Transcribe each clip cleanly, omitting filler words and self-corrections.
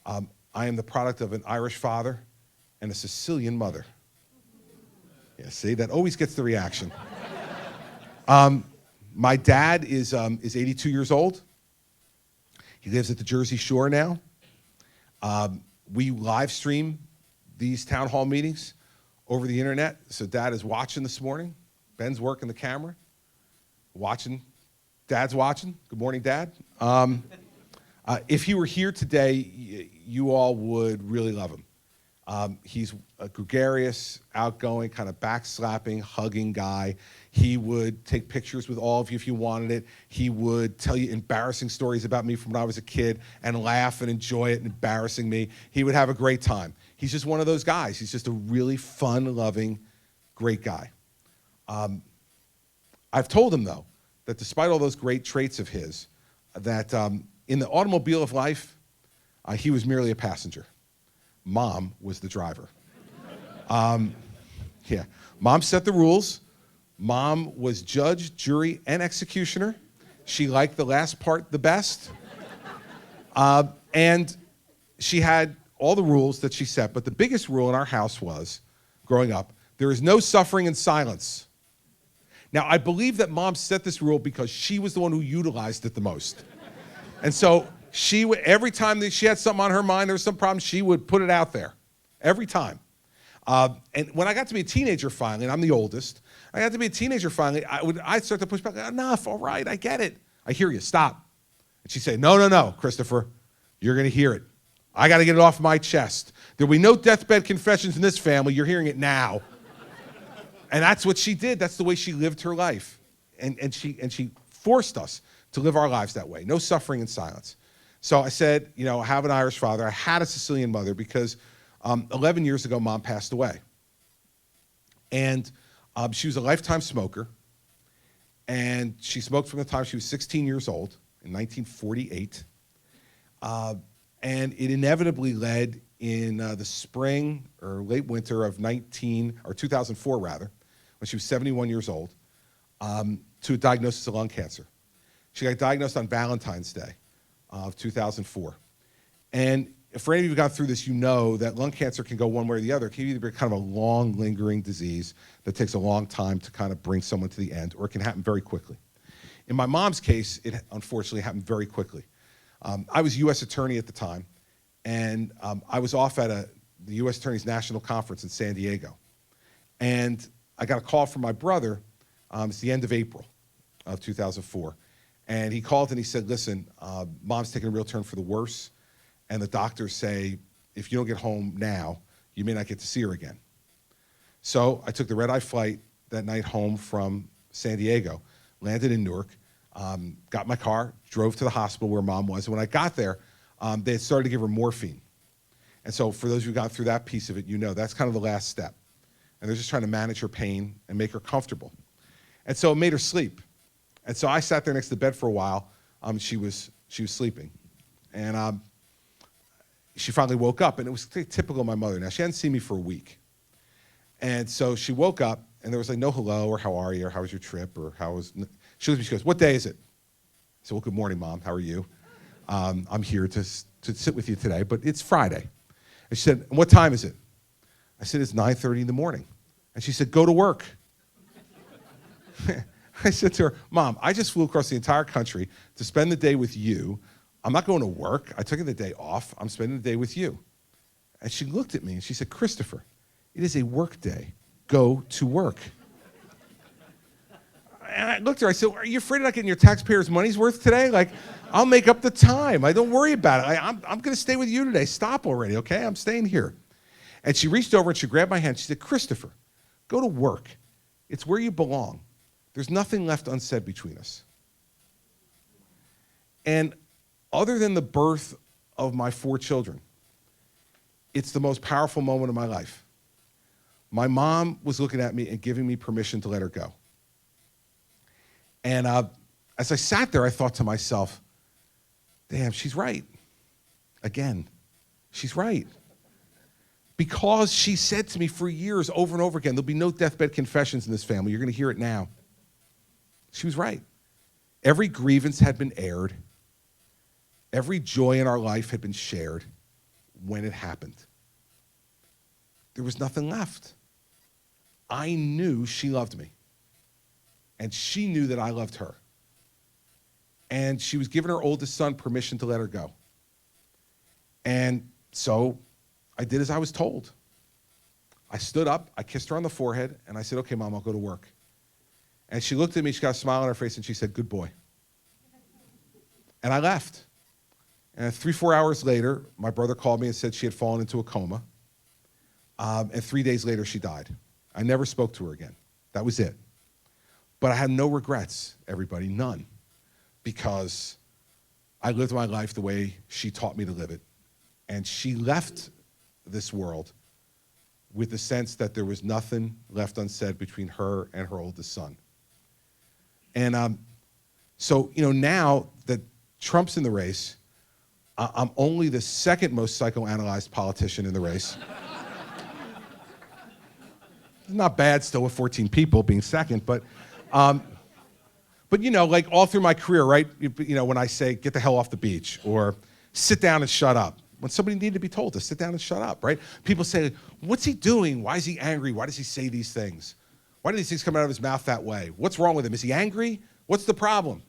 I am the product of an Irish father and a Sicilian mother. Yeah, see, that always gets the reaction. My dad is 82 years old. He lives at the Jersey Shore now. We live stream these town hall meetings over the internet. So Dad is watching this morning. Ben's working the camera, watching. Dad's watching. Good morning, Dad. If he were here today, you all would really love him. He's a gregarious, outgoing, kind of backslapping, hugging guy. He would take pictures with all of you if you wanted it. He would tell you embarrassing stories about me from when I was a kid and laugh and enjoy it and embarrassing me. He would have a great time. He's just one of those guys. He's just a really fun-loving, great guy. I've told him, though, that despite all those great traits of his, that in the automobile of life, he was merely a passenger. Mom was the driver. Yeah, Mom set the rules. Mom was judge, jury, and executioner. She liked the last part the best. And she had all the rules that she set, but the biggest rule in our house was, growing up, there is no suffering in silence. Now, I believe that Mom set this rule because she was the one who utilized it the most. And so she would, every time that she had something on her mind, there was some problem, she would put it out there, every time. And when I got to be a teenager finally, and I'm the oldest, I got to be a teenager finally, I'd start to push back, enough, all right, I get it. I hear you, stop. And she'd say, no, Christopher, you're gonna hear it. I gotta get it off my chest. There'll be no deathbed confessions in this family, you're hearing it now. And that's what she did, that's the way she lived her life. And she forced us to live our lives that way, no suffering in silence. So I said, I have an Irish father, I had a Sicilian mother because 11 years ago, Mom passed away. And she was a lifetime smoker. And she smoked from the time she was 16 years old in 1948. And it inevitably led in the spring or late winter of 2004 rather, when she was 71 years old, to a diagnosis of lung cancer. She got diagnosed on Valentine's Day of 2004. And for any of you who got through this, you know that lung cancer can go one way or the other. It can either be kind of a long, lingering disease that takes a long time to kind of bring someone to the end, or it can happen very quickly. In my mom's case, it unfortunately happened very quickly. I was U.S. attorney at the time, and I was off at the U.S. Attorney's National Conference in San Diego. And I got a call from my brother. It's the end of April of 2004. And he called and he said, listen, Mom's taking a real turn for the worse. And the doctors say, if you don't get home now, you may not get to see her again. So I took the red-eye flight that night home from San Diego, landed in Newark, got my car, drove to the hospital where Mom was. And when I got there, they had started to give her morphine. And so for those who got through that piece of it, that's kind of the last step. And they're just trying to manage her pain and make her comfortable. And so it made her sleep. And so I sat there next to the bed for a while. She was sleeping. And she finally woke up, and it was typical of my mother. Now, she hadn't seen me for a week. And so she woke up, and there was like no hello, or how are you, or how was your trip, or how was... She looked at me, she goes, what day is it? I said, well, good morning, Mom, how are you? I'm here to sit with you today, but it's Friday. And she said, and what time is it? I said, it's 9:30 in the morning. And she said, go to work. I said to her, Mom, I just flew across the entire country to spend the day with you. I'm not going to work. I took the day off. I'm spending the day with you. And she looked at me and she said, Christopher, it is a work day. Go to work. And I looked at her, I said, are you afraid of not getting your taxpayers' money's worth today? Like, I'll make up the time. Don't worry about it. I'm going to stay with you today. Stop already, okay? I'm staying here. And she reached over and she grabbed my hand. She said, Christopher, go to work. It's where you belong. There's nothing left unsaid between us. And other than the birth of my 4 children, it's the most powerful moment of my life. My mom was looking at me and giving me permission to let her go. And as I sat there, I thought to myself, damn, she's right. Again, she's right. Because she said to me for years, over and over again, there'll be no deathbed confessions in this family. You're going to hear it now. She was right. Every grievance had been aired. Every joy in our life had been shared. when it happened. There was nothing left. I knew she loved me. And she knew that I loved her. And she was giving her oldest son permission to let her go. And so I did as I was told. I stood up, I kissed her on the forehead, and I said, okay, Mom, I'll go to work. And she looked at me, she got a smile on her face, and she said, good boy. And I left. And 3-4 hours later, my brother called me and said she had fallen into a coma. And 3 days later, she died. I never spoke to her again. That was it. But I had no regrets, everybody, none. Because I lived my life the way she taught me to live it. And she left this world with the sense that there was nothing left unsaid between her and her oldest son. And so, now that Trump's in the race, I'm only the second most psychoanalyzed politician in the race. Not bad still with 14 people being second, but like all through my career, right? When I say, get the hell off the beach, or sit down and shut up. When somebody needed to be told to sit down and shut up, right? People say, what's he doing? Why is he angry? Why does he say these things? Why do these things come out of his mouth that way? What's wrong with him? Is he angry? What's the problem?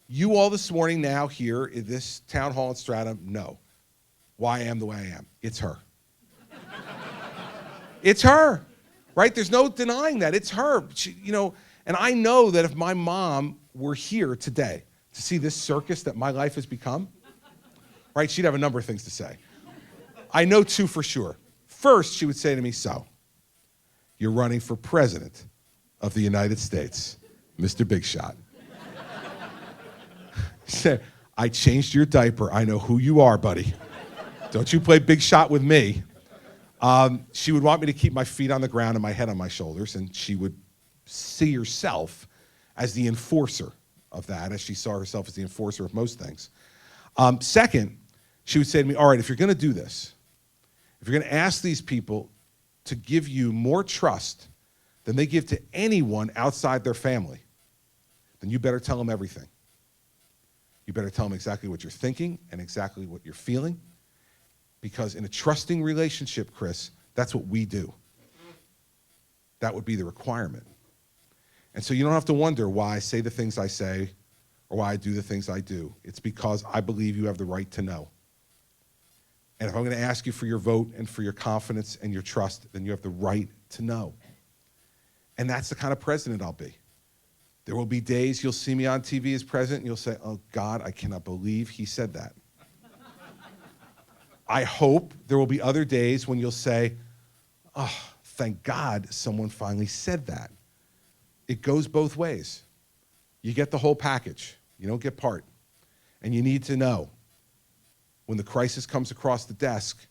You all this morning now here in this town hall in Stratham know why I am the way I am. It's her. It's her, right? There's no denying that. It's her. And I know that if my mom were here today to see this circus that my life has become, right, she'd have a number of things to say. I know two for sure. First, she would say to me, so, you're running for president of the United States, Mr. Big Shot. She said, I changed your diaper. I know who you are, buddy. Don't you play big shot with me. She would want me to keep my feet on the ground and my head on my shoulders, and she would see herself as the enforcer of that, as she saw herself as the enforcer of most things. Second, she would say to me, all right, if you're going to do this, if you're going to ask these people to give you more trust than they give to anyone outside their family, then you better tell them everything. You better tell them exactly what you're thinking and exactly what you're feeling, because in a trusting relationship, Chris, that's what we do. That would be the requirement. And so you don't have to wonder why I say the things I say or why I do the things I do. It's because I believe you have the right to know. And if I'm going to ask you for your vote and for your confidence and your trust, then you have the right to know. And that's the kind of president I'll be. There will be days you'll see me on TV as president and you'll say, oh God, I cannot believe he said that. I hope there will be other days when you'll say, oh, thank God someone finally said that. It goes both ways. You get the whole package. You don't get part. And you need to know when the crisis comes across the desk,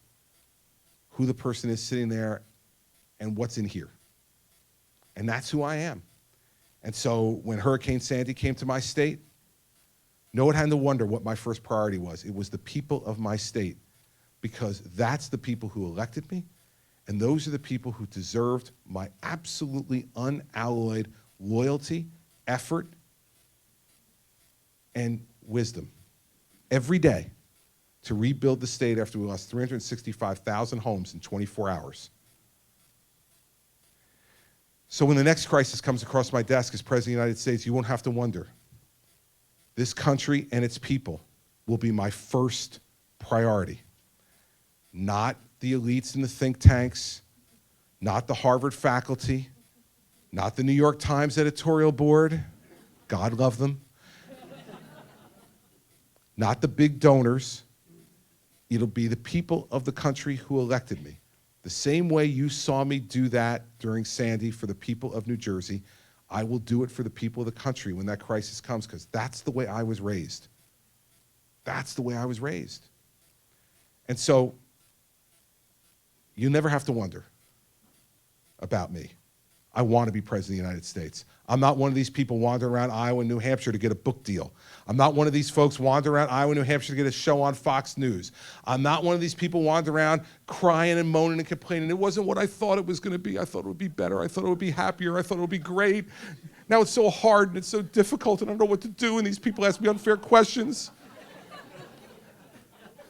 who the person is sitting there and what's in here. And that's who I am. And so when Hurricane Sandy came to my state, no one had to wonder what my first priority was. It was the people of my state, because that's the people who elected me, and those are the people who deserved my absolutely unalloyed loyalty, effort, and wisdom every day to rebuild the state after we lost 365,000 homes in 24 hours. So when the next crisis comes across my desk as President of the United States, you won't have to wonder. This country and its people will be my first priority. Not the elites in the think tanks, not the Harvard faculty, not the New York Times editorial board, God love them, not the big donors. It'll be the people of the country who elected me. The same way you saw me do that during Sandy for the people of New Jersey, I will do it for the people of the country when that crisis comes, because that's the way I was raised. That's the way I was raised. And so, you never have to wonder about me. I want to be president of the United States. I'm not one of these people wandering around Iowa and New Hampshire to get a book deal. I'm not one of these folks wandering around Iowa and New Hampshire to get a show on Fox News. I'm not one of these people wandering around crying and moaning and complaining. It wasn't what I thought it was going to be. I thought it would be better. I thought it would be happier. I thought it would be great. Now it's so hard and it's so difficult and I don't know what to do, and these people ask me unfair questions.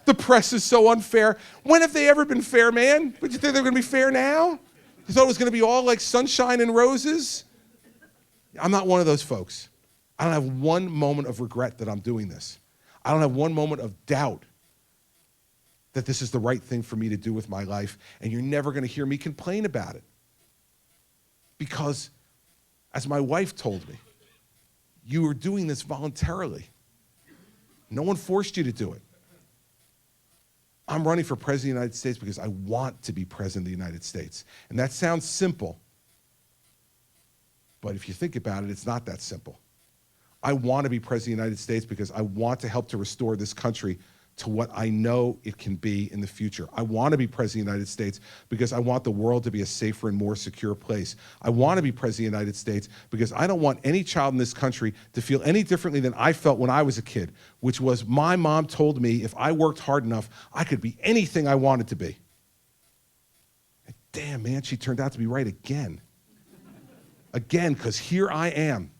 The press is so unfair. When have they ever been fair, man? But you think they're going to be fair now? You thought it was going to be all like sunshine and roses? I'm not one of those folks. I don't have one moment of regret that I'm doing this. I don't have one moment of doubt that this is the right thing for me to do with my life, and you're never going to hear me complain about it. Because, as my wife told me, you were doing this voluntarily. No one forced you to do it. I'm running for president of the United States because I want to be president of the United States. And that sounds simple, but if you think about it, it's not that simple. I want to be president of the United States because I want to help to restore this country to what I know it can be in the future. I want to be president of the United States because I want the world to be a safer and more secure place. I want to be president of the United States because I don't want any child in this country to feel any differently than I felt when I was a kid, which was my mom told me if I worked hard enough, I could be anything I wanted to be. And damn, man, she turned out to be right again. Again, because here I am,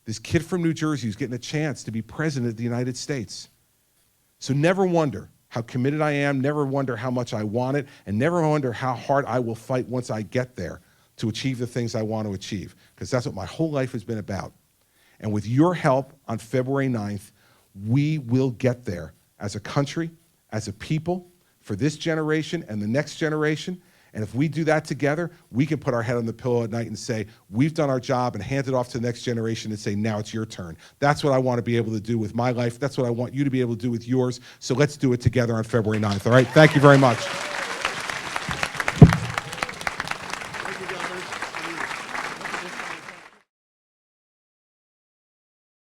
this kid from New Jersey who's getting a chance to be president of the United States. So never wonder how committed I am, never wonder how much I want it, and never wonder how hard I will fight once I get there to achieve the things I want to achieve, because that's what my whole life has been about. And with your help on February 9th, we will get there as a country, as a people, for this generation and the next generation. And if we do that together, we can put our head on the pillow at night and say, we've done our job, and hand it off to the next generation and say, now it's your turn. That's what I want to be able to do with my life. That's what I want you to be able to do with yours. So let's do it together on February 9th, all right? Thank you very much.